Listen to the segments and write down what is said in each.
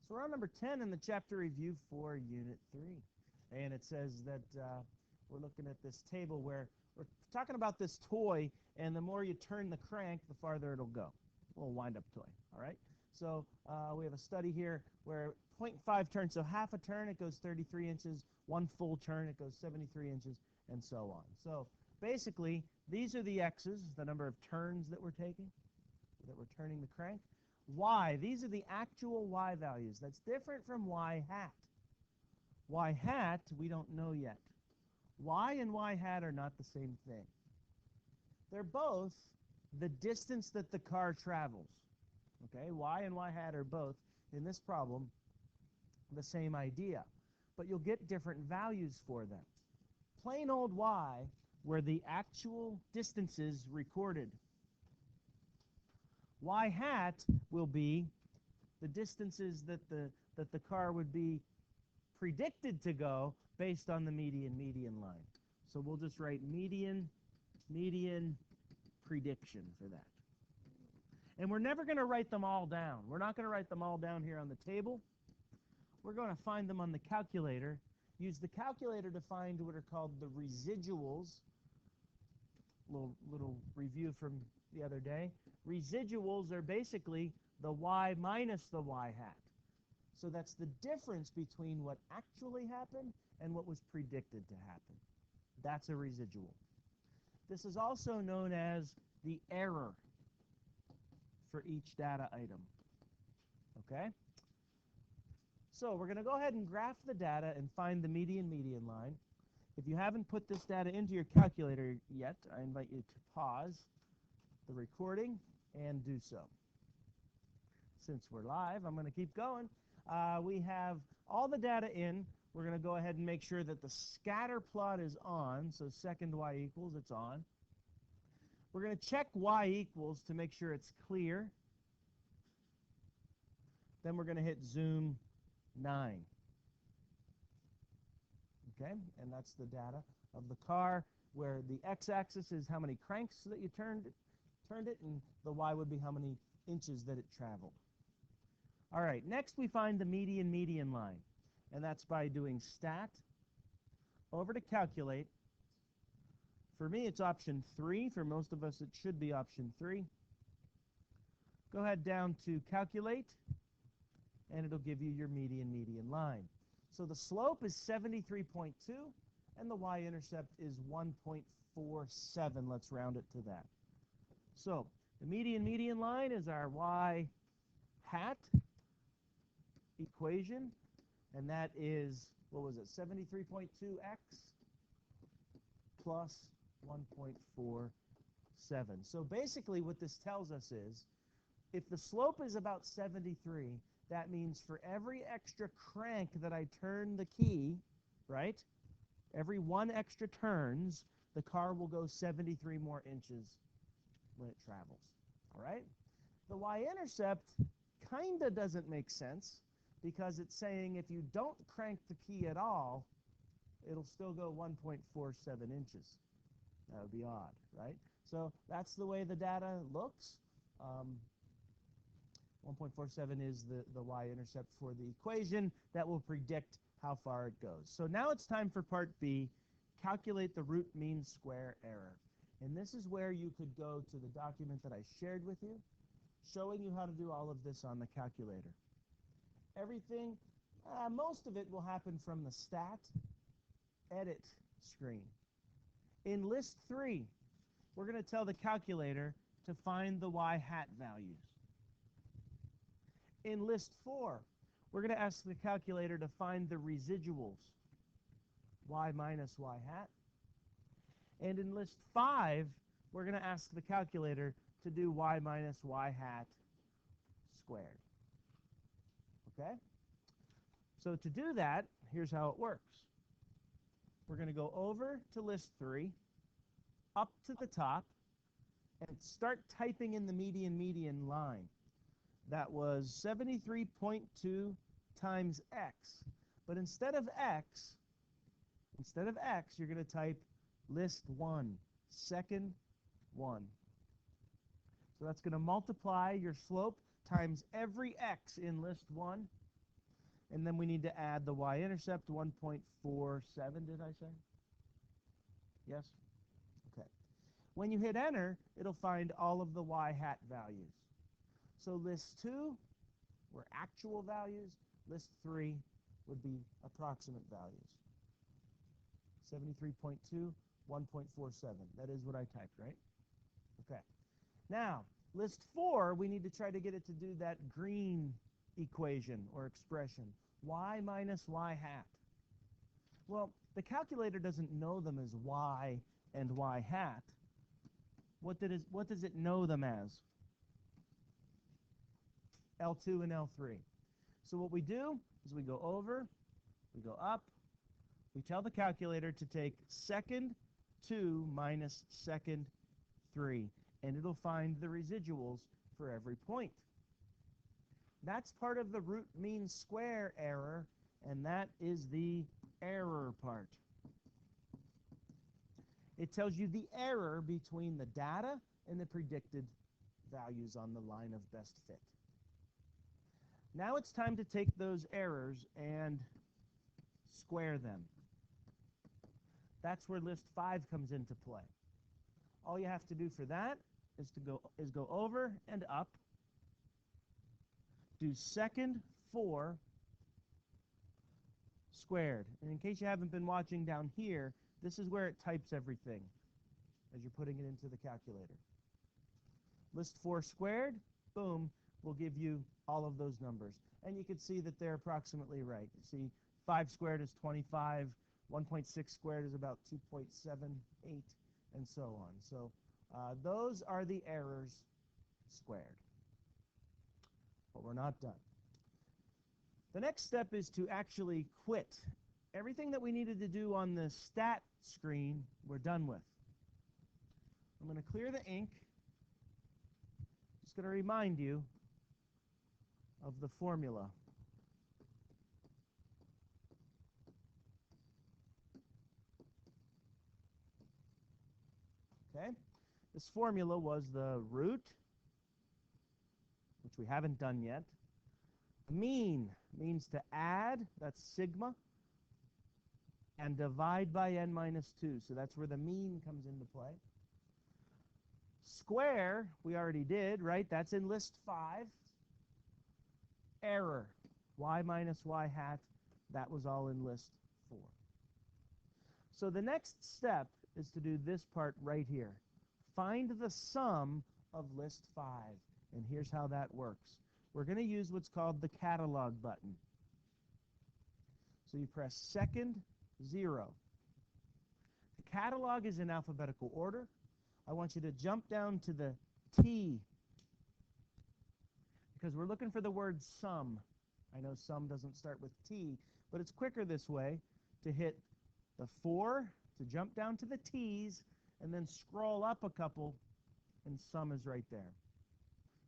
So we're on number 10 in the chapter review for Unit 3. And it says that we're looking at this table where we're talking about this toy, and the more you turn the crank, the farther it'll go. A little wind-up toy, all right? So we have a study here where 0.5 turns, so half a turn, it goes 33 inches. 1 full turn, it goes 73 inches, and so on. So basically, these are the x's, the number of turns that we're taking, that we're turning the crank. Y, these are the actual y values. That's different from y hat. Y hat, we don't know yet. Y and y hat are not the same thing. They're both the distance that the car travels. Okay, y and y hat are both, in this problem, the same idea. But you'll get different values for them. Plain old y were the actual distances recorded. Y hat will be the distances that the car would be predicted to go based on the median line. So we'll just write median prediction for that. And we're never going to write them all down. We're not going to write them all down here on the table. We're going to find them on the calculator. Use the calculator to find what are called the residuals. Little review from the other day. Residuals are basically the y minus the y hat. So that's the difference between what actually happened and what was predicted to happen. That's a residual. This is also known as the error for each data item. Okay? So we're going to go ahead and graph the data and find the median line. If you haven't put this data into your calculator yet, I invite you to pause the recording and do so. Since we're live, I'm going to keep going. We have all the data in. We're going to go ahead and make sure that the scatter plot is on. So second y equals, it's on. We're going to check y equals to make sure it's clear. Then we're going to hit zoom 9. Okay, and that's the data of the car, where the x-axis is how many cranks that you turned it, and the y would be how many inches that it traveled. All right, next we find the median line, and that's by doing stat over to calculate. For me, it's option 3. For most of us, it should be option 3. Go ahead down to calculate, and it'll give you your median line. So the slope is 73.2, and the y-intercept is 1.47. Let's round it to that. So the median line is our y hat equation, and that is, what was it, 73.2x plus 1.47. So basically what this tells us is, if the slope is about 73, that means for every extra crank that I turn the key, right, every 1 extra turns, the car will go 73 more inches when it travels. All right? The y-intercept kind of doesn't make sense, because it's saying if you don't crank the key at all, it'll still go 1.47 inches. That would be odd, right? So that's the way the data looks. 1.47 is the y-intercept for the equation that will predict how far it goes. So now it's time for part B, calculate the root mean square error. And this is where you could go to the document that I shared with you, showing you how to do all of this on the calculator. Everything, most of it will happen from the stat edit screen. In list 3, we're going to tell the calculator to find the y hat values. In list 4, we're going to ask the calculator to find the residuals, y minus y hat. And in list 5, we're going to ask the calculator to do y minus y hat squared. Okay? So to do that, here's how it works. We're going to go over to list 3, up to the top, and start typing in the median line. That was 73.2 times x. But instead of x, you're going to type list 1, second 1. So that's going to multiply your slope times every x in list 1 And then we need to add the y-intercept, 1.47, did I say? Yes? Okay. When you hit enter, it'll find all of the y-hat values. So list 2 were actual values. List 3 would be approximate values. 73.2, 1.47. That is what I typed, right? Okay. Now, list 4, we need to try to get it to do that green equation or expression. Y minus y hat. Well, the calculator doesn't know them as y and y hat. What does it know them as? L2 and L3. So what we do is we go over, we go up, we tell the calculator to take second 2 minus second 3, and it'll find the residuals for every point. That's part of the root mean square error, and that is the error part. It tells you the error between the data and the predicted values on the line of best fit. Now it's time to take those errors and square them. That's where list 5 comes into play. All you have to do for that is go over and up. Do second 4 squared. And in case you haven't been watching down here, this is where it types everything as you're putting it into the calculator. List 4 squared, boom, will give you all of those numbers. And you can see that they're approximately right. You see 5 squared is 25, 1.6 squared is about 2.78, and so on. So those are the errors squared. But we're not done. The next step is to actually quit. Everything that we needed to do on the stat screen, we're done with. I'm going to clear the ink. Just going to remind you of the formula. Okay? This formula was the root, which we haven't done yet. Mean means to add, that's sigma, and divide by n minus 2. So that's where the mean comes into play. Square, we already did, right? That's in list 5. Error, y minus y hat, that was all in list 4. So the next step is to do this part right here. Find the sum of list 5. And here's how that works. We're going to use what's called the catalog button. So you press second 0. The catalog is in alphabetical order. I want you to jump down to the T, because we're looking for the word sum. I know sum doesn't start with T, but it's quicker this way to hit the 4, to jump down to the T's, and then scroll up a couple, and sum is right there.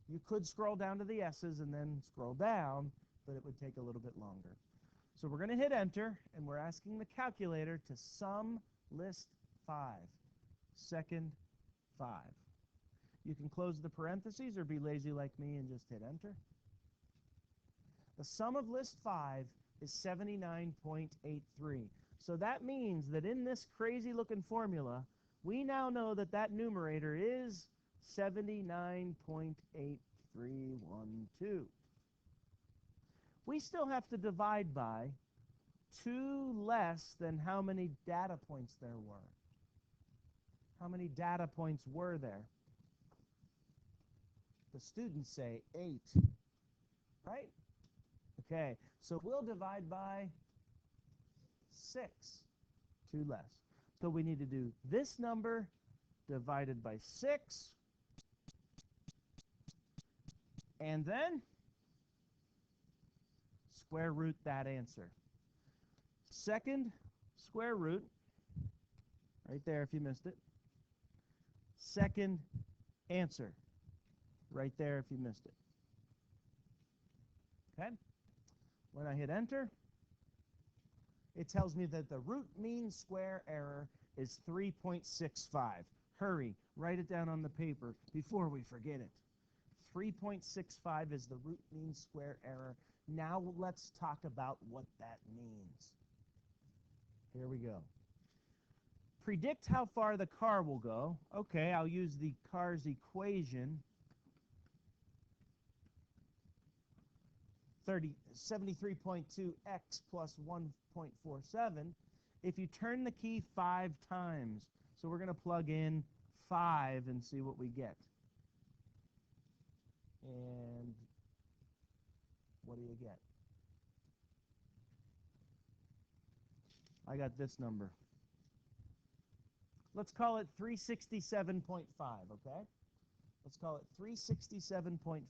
You could scroll down to the S's and then scroll down, but it would take a little bit longer. So we're going to hit enter, and we're asking the calculator to sum list 5, second 5. You can close the parentheses or be lazy like me and just hit enter. The sum of list 5 is 79.83. So that means that in this crazy looking formula, we now know that that numerator is 79.8312. We still have to divide by 2 less than how many data points there were. How many data points were there? The students say 8, right? Okay, so we'll divide by 6, 2 less. So we need to do this number divided by 6, and then square root that answer. Second square root, right there if you missed it. Second answer, right there if you missed it. Okay? When I hit enter, it tells me that the root mean square error is 3.65. Hurry, write it down on the paper before we forget it. 3.65 is the root mean square error. Now let's talk about what that means. Here we go. Predict how far the car will go. Okay, I'll use the car's equation. 73.2x plus 1.47. If you turn the key 5 times, so we're going to plug in 5 and see what we get. And what do you get? I got this number. Let's call it 367.5, okay? Let's call it 367.5.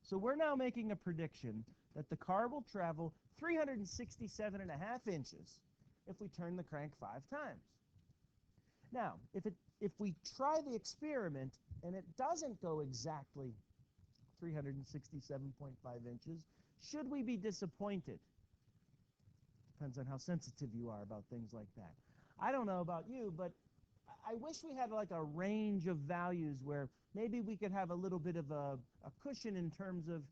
So we're now making a prediction that the car will travel 367.5 inches if we turn the crank 5 times. Now, if we try the experiment and it doesn't go exactly 367.5 inches, should we be disappointed? Depends on how sensitive you are about things like that. I don't know about you, but I wish we had like a range of values where maybe we could have a little bit of a cushion in terms of,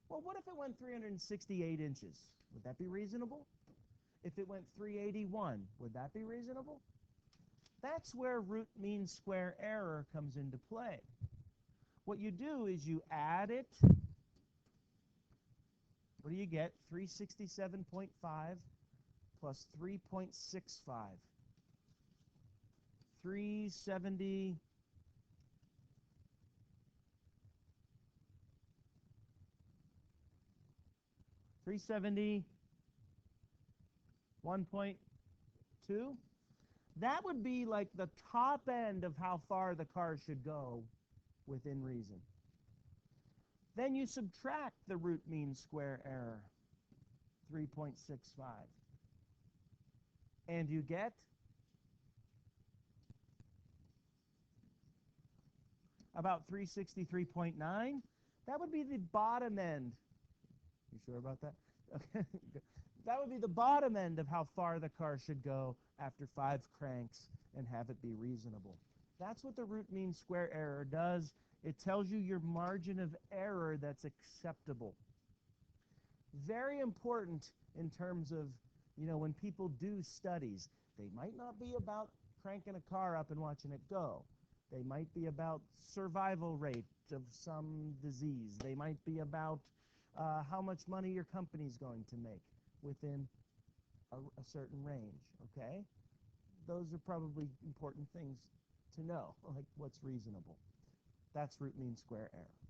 well, what if it went 368 inches? Would that be reasonable? If it went 381, would that be reasonable? That's where root mean square error comes into play. What you do is you add it. What do you get? 367.5 plus 3.65. 370. $1.2. That would be like the top end of how far the car should go within reason. Then you subtract the root mean square error, 3.65. And you get about 363.9. That would be the bottom end. You sure about that? Okay. That would be the bottom end of how far the car should go after 5 cranks and have it be reasonable. That's what the root mean square error does. It tells you your margin of error that's acceptable. Very important in terms of, when people do studies. They might not be about cranking a car up and watching it go. They might be about survival rate of some disease. They might be about how much money your company's going to make within a certain range, okay? Those are probably important things to know, like what's reasonable. That's root mean square error.